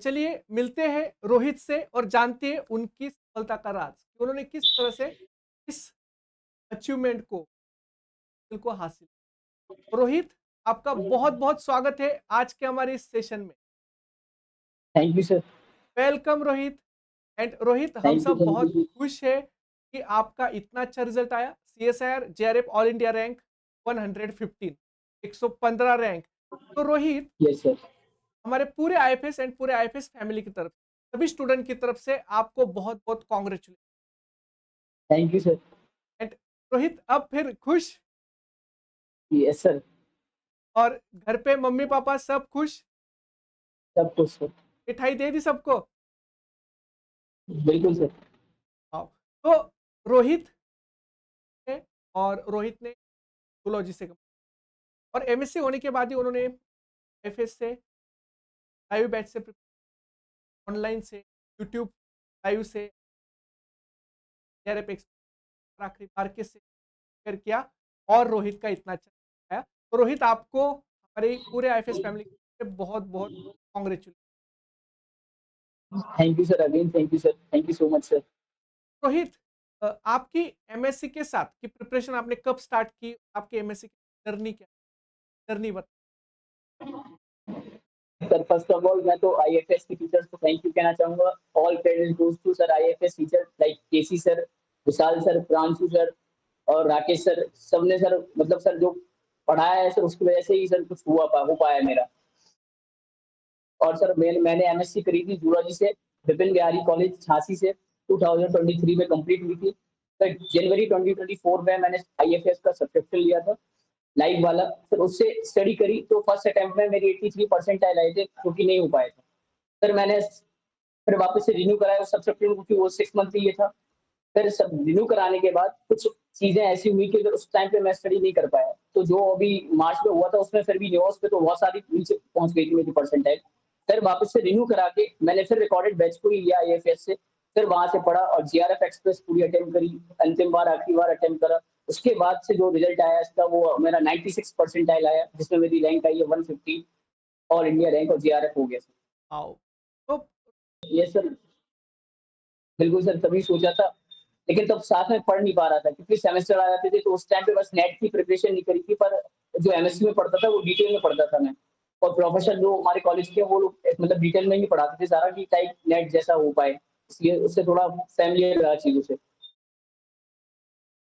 चलिए मिलते हैं रोहित से और जानते हैं उनकी सफलता का राज। उन्होंने किस तरह से इस अचीवमेंट को हासिल। रोहित, आपका बहुत-बहुत स्वागत है आज के हमारे इस सेशन में। Thank you sir. Welcome Rohit. And Rohit, हम थैंक यू सब थैंक बहुत यू। खुश है कि आपका इतना अच्छा रिजल्ट आया। CSIR JRF all India rank 115, 115 rank. तो रोहित, यस सर। हमारे पूरे आईएफएस एंड पूरे आईएफएस फैमिली की तरफ, सभी स्टूडेंट की तरफ से आपको बहुत-बहुत congratulation. Thank you sir. And Rohit, अब फिर खुश यस सर। और घर पे मम्मी पापा सब खुश? सब कुछ सर। मिठाई दे दी सबको? बिल्कुल सर। हाँ। तो रोहित है, और रोहित ने जूलॉजी से और एमएससी होने के बाद ही उन्होंने एफएस से लाइव बैच से ऑनलाइन से यूट्यूब लाइव से आखिरी मार्केट से शेयर किया और रोहित का इतना अच्छा आया। तो रोहित, आपको हमारे पूरे आईएफएस फैमिली के बहुत बहुत congratulation. Thank you sir again. Thank you sir. Thank you so much sir. Rohit, आपकी एमएससी के साथ की प्रिपरेशन आपने कब स्टार्ट की? आपकी एमएससी की जर्नी क्या, जर्नी बता। सर फर्स्ट ऑफ ऑल मैं तो आईएफएस के टीचर्स को थैंक यू कहना चाहूंगा। All credit goes to sir IFS teacher like KC sir, Vishal sir, Pranshu sir और राकेश सर। सबने सर मतलब सर जो पढ़ाया है सर उसकी वजह से ही सर कुछ हो पाया मेरा। और सर मैंने एमएससी करी थी जूलॉजी से विपिन बिहारी कॉलेज झांसी से 2023 में कंप्लीट हुई थी। सर जनवरी 2024 में मैंने आईएफएस का सब्सक्रिप्शन लिया था लाइव वाला। फिर उससे स्टडी करी तो फर्स्ट अटेम्प्ट में मेरी 83 परसेंटाइल आए थे, जो कि नहीं हो पाए थे। फिर मैंने फिर वापस से रिन्यू कराया उस सब्सक्रिप्शन, क्योंकि वो 6 मंथ ही ये था। फिर सब रिन्यू कराने के बाद कुछ चीजें ऐसी हुई कि फिर उस टाइम पे मैं स्टडी नहीं कर पाया। तो जो अभी मार्च में हुआ था उसमें फिर भी न्यूज पे तो बहुत सारी नीचे पहुंच गई थी मेरी परसेंटाइल। फिर वापस से रिन्यू करा के मैंने फिर रिकॉर्डेड बैच को ही लिया आईएफएस से। फिर वहां से पढ़ा और जीआरएफ एक्सप्रेस पूरी अटेम्प्ट करी। अंतिम बार आखिरी बार अटेम्प्ट करा। उसके बाद से जो रिजल्ट आया इसका वो मेरा 96 परसेंटाइल आया, जिसमें मेरी रैंक आई है 150 ऑल इंडिया रैंक और जीआरएफ हो गया सर। आओ। तो ये सर बिल्कुल सर तभी सोचा था, लेकिन तब साथ में पढ़ नहीं पा रहा था क्योंकि सेमेस्टर आ जाते थे। तो उस टाइम पे बस नेट की प्रिपरेशन नहीं करी थी, पर जो एमएससी में पढ़ता था वो डिटेल में पढ़ता था मैं। और प्रोफेसर जो हमारे कॉलेज के वो लोग मतलब डिटेल में ही पढ़ाते थे सारा, कि टाइप नेट जैसा हो पाए, इसलिए उससे थोड़ा फैमिलियर रहा चीजों से।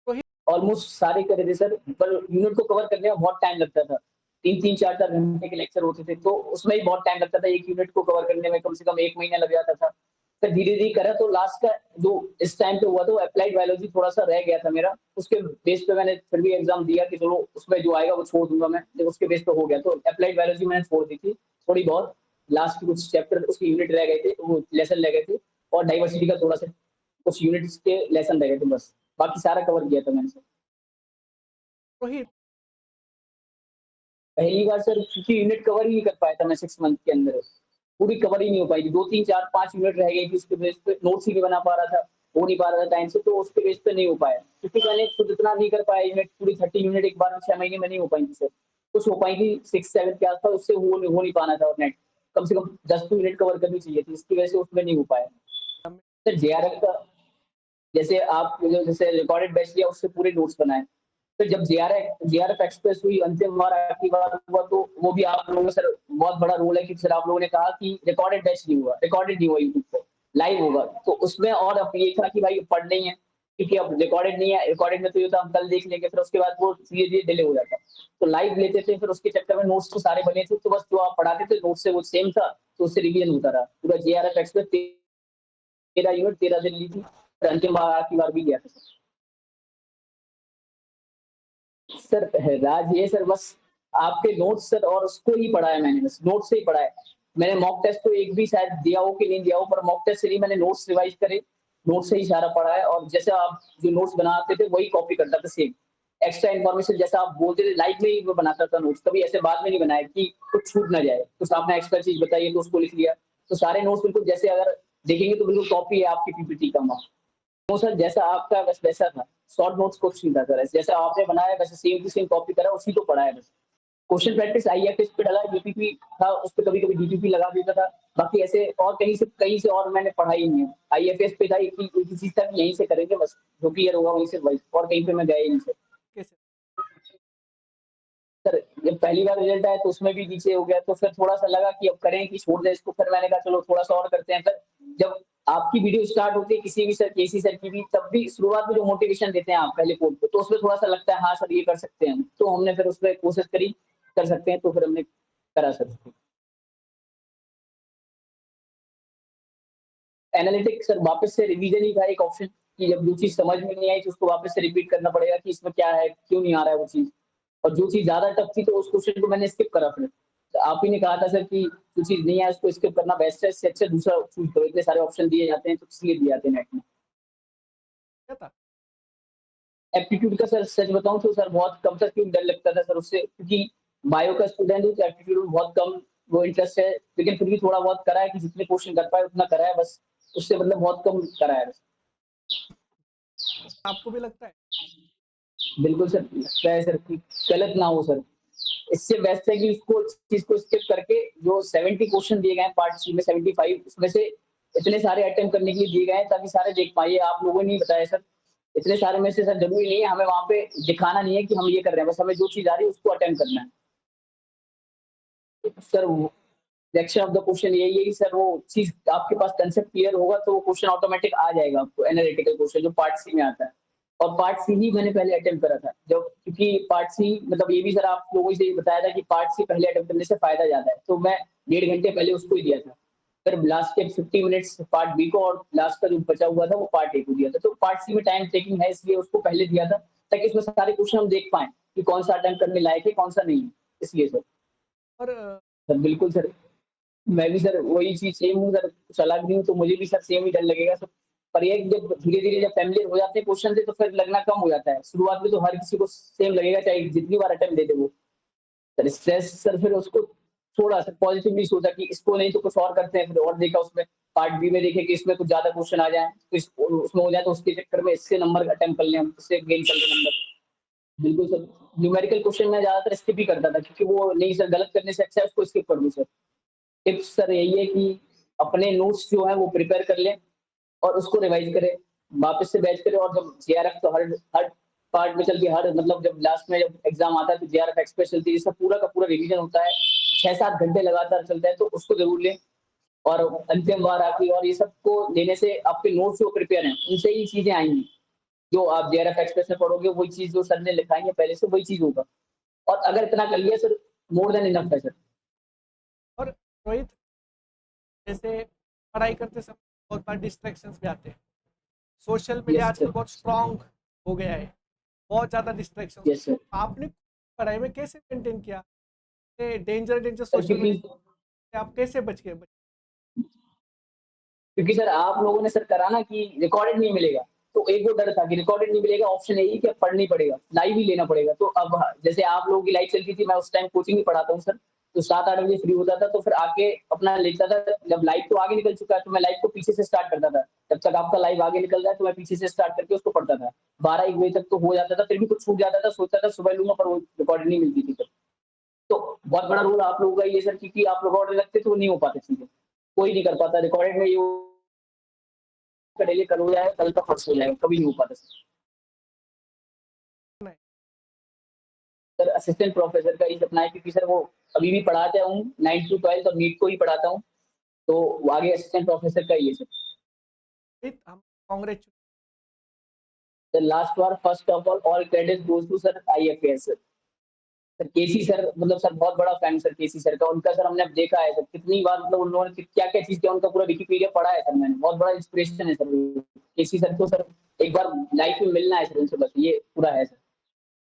रोहित, ऑलमोस्ट सारे करे थे सर, पर यूनिट को कवर करने में बहुत टाइम लगता था। 3-3 4-4 घंटे के लेक्चर होते थे, तो उसमें ही बहुत टाइम लगता था। एक यूनिट को कवर करने में कम से कम 1 महीना लग जाता था। फिर धीरे-धीरे करा तो लास्ट का जो इस टाइम पे हुआ, तो अप्लाइड बायोलॉजी थोड़ा-सा रह गया था मेरा। उसके बेस पे मैंने फिर भी एग्ज़ाम दिया कि चलो उसमें जो आएगा वो छोड़ दूँगा मैं, जब उसके बेस पे हो गया। तो अप्लाइड बायोलॉजी मैंने छोड़ दी थी थोड़ी बहुत। लास्ट के कुछ चैप्टर उसके यूनिट रह गए थे, वो लेसन रह गए थे। और डाइवर्सिटी का थोड़ा-सा कुछ यूनिट्स के लेसन रह गए थे बस। बाकी सारा कवर किया था मैंने सर। रोहित, पहली बार सर क्योंकि यूनिट कवर ही नहीं कर पाया था मैं 6 मंथ के अंदर। पूरी कवर ही नहीं हो पाई थी। 2, 3, 4, 5 यूनिट रह गई थी, उसके बेस पे नोट्स ही नहीं बना पा रहा था। हो नहीं पा रहा था टाइम से, तो उसके बेस पे नहीं हो पाया। क्योंकि मैंने खुद इतना नहीं कर पाया यूनिट, पूरी 30 यूनिट एक बार में 6 महीने में नहीं हो पाई थी सर। कुछ हो पाई थी 6-7 के आस-पास, उससे हो नहीं पाना था। और नेट कम से कम 10 तो यूनिट कवर करनी चाहिए थी, इसकी वजह से उसमें नहीं हो पाया। सर जेआरएफ का जैसे आप जैसे रिकॉर्डेड बैच लिया उससे पूरे नोट्स बनाए। फिर जब जेआरएफ एक्सप्रेस हुई अंतिम बार आखिरी बार हुआ, तो वो भी आप लोगों का सर बहुत बड़ा रोल है कि सर आप लोगों ने कहा कि रिकॉर्डेड बैच नहीं हुआ, रिकॉर्डेड नहीं हुआ यूट्यूब पे, लाइव होगा। तो उसमें और अब ये था कि भाई पढ़ नहीं है, क्योंकि अब रिकॉर्डेड नहीं है। रिकॉर्डेड में तो ये था हम कल देख लेंगे, फिर उसके बाद वो धीरे-धीरे डिले हो जाता। तो लाइव लेते थे, फिर उसके चक्कर में नोट्स तो सारे बने थे, तो बस जो आप पढ़ाते थे नोट्स से वो सेम था, तो उससे रिवीजन होता रहा। पूरा जेआरएफ एक्सप्रेस 13 यूनिट 13 दिन ली थी, फिर अंतिम बार आखिरी बार भी लिया था। सर राज ये सर बस आपके नोट्स सर, और उसको ही पढ़ा है मैंने, बस नोट्स से ही पढ़ा है। मैंने मॉक टेस्ट तो एक भी शायद दिया हो कि नहीं दिया हो, पर मॉक टेस्ट से नहीं, मैंने नोट्स रिवाइज करे, नोट्स से ही सारा पढ़ा है। और जैसे आप जो नोट्स बनाते थे वही कॉपी करता था सेम। एक्स्ट्रा इन्फॉर्मेशन जैसा आप बोलते थे लाइव में ही वो बनाता था नोट्स, कभी ऐसे बाद में नहीं बनाया कि कुछ छूट ना जाए। कुछ आपने एक्स्ट्रा चीज बताई है तो उसको लिख लिया। तो सारे नोट्स बिल्कुल जैसे अगर देखेंगे तो बिल्कुल कॉपी है आपकी पीपीटी का। वो सर जैसा आपका बस वैसा था। शॉर्ट नोट्स कुछ नहीं था सर, जैसा आपने बनाया वैसे सेम टू सेम कॉपी करा, उसी को पढ़ा है बस। क्वेश्चन प्रैक्टिस आईएफएस पे डाला, जीपीपी था उस पे कभी-कभी डीपीपी लगा देता था। बाकी ऐसे और कहीं से और मैंने पढ़ा ही नहीं है। आईएफएस पे था एक ही चीज़ था कि यहीं से करेंगे बस, जो क्लियर होगा वहीं से वही, और कहीं पे मैं गया ही नहीं सर। कैसे? सर जब पहली बार रिजल्ट आया तो उसमें भी नीचे हो गया, तो फिर थोड़ा-सा लगा कि अब करें कि छोड़ दें इसको, फिर मैंने कहा चलो थोड़ा-सा और करते हैं। फिर जब आपकी वीडियो स्टार्ट होती है किसी भी सर, केसी सर की भी, तब भी शुरुआत में जो मोटिवेशन देते हैं आप पहले कोड पे, तो उसमें थोड़ा-सा लगता है हाँ सर ये कर सकते हैं हम। तो हमने फिर उसपे कोशिश करी, कर सकते हैं, तो फिर हमने करा सर उसको। एनालिटिक्स सर वापस से रिवीजन ही था एक ऑप्शन, कि जब जो चीज़ समझ में नहीं आई तो उसको वापस से रिपीट करना पड़ेगा कि इसमें क्या है, क्यों नहीं आ रहा है वो चीज़। और जो चीज़ ज़्यादा टफ थी तो उस क्वेश्चन को मैंने स्किप करा फिर। तो आप ही ने कहा था सर कि जो चीज़ नहीं आए उसको स्किप करना बेस्ट है, इससे अच्छा दूसरा चूज़ करो। इतने सारे ऑप्शन दिए जाते हैं तो इसलिए दिए जाते हैं नेट में। क्या था? एप्टीट्यूड का सर सच बताऊँ तो सर बहुत कम था, क्यों डर लगता था सर उससे, क्योंकि बायो का स्टूडेंट हूँ तो एप्टीट्यूड में बहुत कम वो इंटरेस्ट है। लेकिन फिर भी थोड़ा बहुत करा है कि जितने क्वेश्चन कर पाए उतना करा है बस। उससे मतलब बहुत कम करा है बस। आपको भी लगता है? बिल्कुल सर, लगता है सर कि गलत ना हो सर। इससे बेस्ट है कि उसको चीज़ को स्किप करके जो 70 क्वेश्चन दिए गए हैं पार्ट सी में, 75 उसमें से इतने सारे अटेम्प्ट करने के लिए दिए गए हैं ताकि सारे देख पाएँ। ये आप लोगों ने ही बताया सर। इतने सारे में से सर ज़रूरी नहीं है हमें वहाँ पे दिखाना नहीं है कि हम ये कर रहे हैं, बस हमें जो चीज़ आ रही है उसको अटेम्प्ट करना है। सर वो रिएक्शन ऑफ द क्वेश्चन यही है कि सर वो चीज़ आपके पास कांसेप्ट क्लियर होगा तो वो क्वेश्चन ऑटोमेटिक आ जाएगा आपको, एनालिटिकल क्वेश्चन जो पार्ट सी में आता है। और पार्ट सी ही मैंने पहले अटेम्प्ट करा था। जब क्योंकि पार्ट सी मतलब ये भी सर आप लोगों से बताया था कि पार्ट सी पहले अटेम्प्ट करने से फ़ायदा ज़्यादा है। तो मैं डेढ़ घंटे पहले उसको ही दिया था। फिर लास्ट के 50 मिनट्स पार्ट बी को और लास्ट का जो बचा हुआ था वो पार्ट ए को दिया था। तो पार्ट सी में टाइम टेकिंग है इसलिए उसको पहले दिया था, ताकि इसमें सारे क्वेश्चन हम देख पाएँ कि कौन-सा अटेम्प्ट करने लायक है, कौन-सा नहीं है। इसलिए सर। और सर बिल्कुल सर। मैं भी सर वही चीज़ सेम हूँ सर, चालाक भी हूँ तो मुझे भी सर सेम ही डर लगेगा सर। पर ये है कि जब धीरे-धीरे जब फ़ैमिलियर हो जाते हैं क्वेश्चन से तो फिर लगना कम हो जाता है। शुरुआत में तो हर किसी को सेम लगेगा चाहे जितनी बार अटेम्प्ट दे दे वो। सर स्ट्रेस सर फिर उसको छोड़ा सर, पॉज़िटिवली सोचा कि इसको नहीं तो कुछ और करते हैं, फिर और देखा उसमें पार्ट बी में देखे कि इसमें कुछ ज़्यादा क्वेश्चन आ जाएँ, तो इस उसमें हो जाए तो उसके चक्कर में इससे नंबर अटेम्प्ट कर लें हम, इससे गेन कर लें नंबर। बिल्कुल सर, न्यूमेरिकल क्वेश्चन मैं ज़्यादातर स्किप ही करता था क्योंकि वो नहीं सर गलत करने से अच्छा है उसको स्किप कर दूँ सर। टिप्स सर यही है कि अपने नोट्स जो है वो प्रिपेयर कर लें और उसको रिवाइज़ करें, वापस से बैच करें और जब जेआरएफ तो हर हर पार्ट में चल के हर मतलब जब लास्ट में जब एग्ज़ाम आता है तो जेआरएफ एक्सप्रेस चलती है, जिसका पूरा का पूरा रिवीजन होता है, 6-7 घंटे लगातार चलता है तो उसको ज़रूर लें। और अंतिम बार आखिरी और ये सबको लेने से आपके नोट्स जो प्रिपेयर हैं, उनसे ही चीज़ें आएँगी। जो आप जेआरएफ एक्सप्रेस में पढ़ोगे वही चीज़ जो सर ने लिखाई है पहले से वही चीज़ होगा। और अगर इतना कर लिया सर मोर देन इनफ है सर। और रोहित, जैसे पढ़ाई करते समय बहुत बार डिस्ट्रैक्शंस भी आते हैं। सोशल मीडिया यस आजकल सर, बहुत स्ट्रॉन्ग हो गया है, बहुत ज़्यादा डिस्ट्रैक्शंस। Yes sir. आपने पढ़ाई में कैसे मेंटेन किया? डेंजर सर सोशल क्योंकि मीडिया से आप कैसे बच गए? क्योंकि सर आप लोगों ने सर करा ना कि रिकॉर्डेड नहीं मिलेगा, तो एक वो डर था कि रिकॉर्डेड नहीं मिलेगा, ऑप्शन यही है कि अब पढ़ना ही पड़ेगा, लाइव ही लेना पड़ेगा। तो अब जैसे आप लोगों की लाइव चलती थी, मैं उस टाइम कोचिंग ही पढ़ाता हूँ सर, तो 7-8 बजे फ्री होता था, तो फिर आके अपना लेता था। जब लाइव तो आगे निकल चुका है, तो मैं लाइव को पीछे से स्टार्ट करता था। जब तक आपका लाइव आगे निकल रहा है, तो मैं पीछे से स्टार्ट करके उसको पढ़ता था। 12-1 बजे तक तो हो जाता था, फिर भी कुछ छूट जाता था, सोचता था सुबह लूँगा, पर वो रिकॉर्डेड नहीं मिलती थी फिर। तो बहुत बड़ा रोल आप लोगों का ये सर, क्योंकि आप रिकॉर्डेड रखते तो नहीं हो पाती चीज़ें। कोई नहीं कर पाता, रिकॉर्डेड में ये डेली कर हो जाएगा, कल का फर्स्ट हो जाएगा, कभी नहीं हो पाता सर। नहीं। सर असिस्टेंट प्रोफेसर का ही सपना है क्योंकि सर वो अभी भी पढ़ाता हूँ 9 टू 12 और नीट को ही पढ़ाता हूँ, तो आगे असिस्टेंट प्रोफेसर का ही है सर। रोहित, हम कांग्रेचुलेशन। सर लास्ट बार first of all credit goes to sir IFS sir. Sir KC sir मतलब सर बहुत बड़ा फैन सर केसी सर का, उनका सर हमने अब देखा है सर कितनी बार, मतलब उन्होंने क्या-क्या चीज़ किया, उनका पूरा विकिपीडिया पढ़ा है सर मैंने, बहुत बड़ा इंस्पिरेशन है सर वो। केसी सर को सर एक बार लाइफ में मिलना है सर उनसे, बस ये पूरा है सर।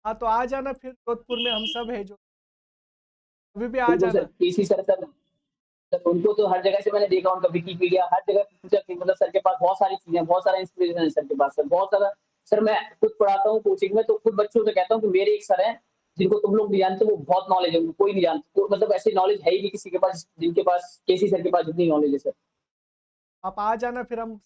हाँ, तो आ जाना फिर जोधपुर में, हम सब है जो, अभी भी आ बिल्कुल सर, जाना। केसी सर सर उनको तो हर जगह से मैंने देखा, उनका विकिपीडिया हर जगह पूछा कि मतलब सर के पास बहुत सारी चीज़ें हैं, बहुत सारा इंस्पिरेशन है सर के पास सर, बहुत सारा। सर मैं खुद पढ़ाता हूँ कोचिंग में, तो खुद बच्चों से कहता हूँ कि मेरे एक सर हैं, जिनको तुम लोग नहीं जानते, वो बहुत नॉलेज है उनको, कोई नहीं जानता। तो मतलब ऐसी नॉलेज है ही नहीं किसी के पास जिनके पास केसी सर के पास जितनी नॉलेज है सर। आप आ जाना फिर हम